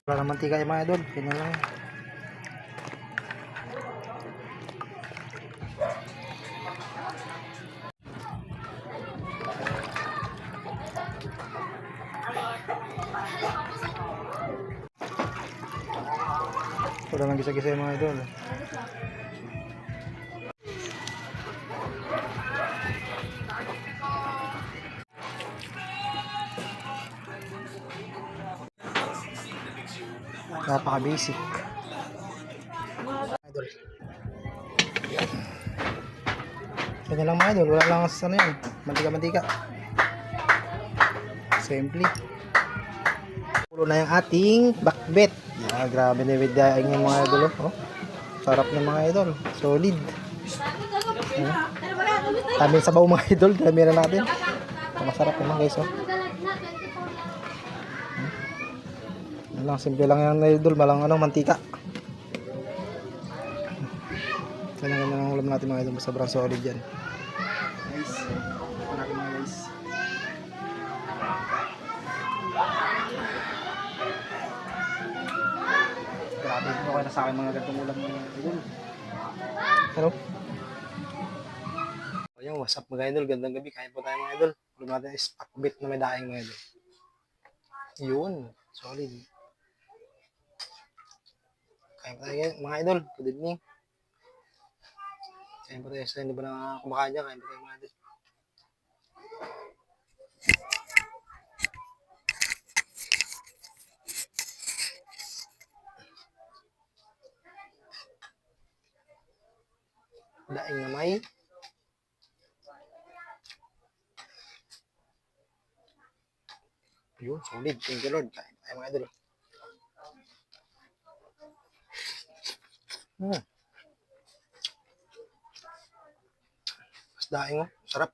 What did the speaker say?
Wala naman mantika yung mga idol. Yun lang. Wala nang gisa-gisa yung mga idol. Napaka-basic. Idol. Kanya lang mga idol. Wala lang sa ano yan. Mantika-mantika. Simple. Pulo na yung ating bakbet. Yeah, grabe na vidyain yung mga idol. Oh. Sarap ng mga idol. Solid. Dami sabaw mga idol. Dami na natin. Masarap naman guys. Oh. Lang, simple lang yung idol, malang mantika. Kaya ng ulam natin mga idol, sobrang solid yan. Nice. Marami mga guys. Grabe, okay na sa akin mga ganitong ulam mga idol. Hello? Ayan, what's up mga idol, gandang gabi, kain po tayo mga idol. Ulam natin is pakbit na may daing mga idol. Yun, solid. Kain pa tayo mga idol, good evening. Kain pa tayo sa hindi ba na kumakain dyan, kain pa tayo mga idol. Daing na may yun, solid, thank you Lord. Kain tayo mga idol. Mas daing oh, sarap.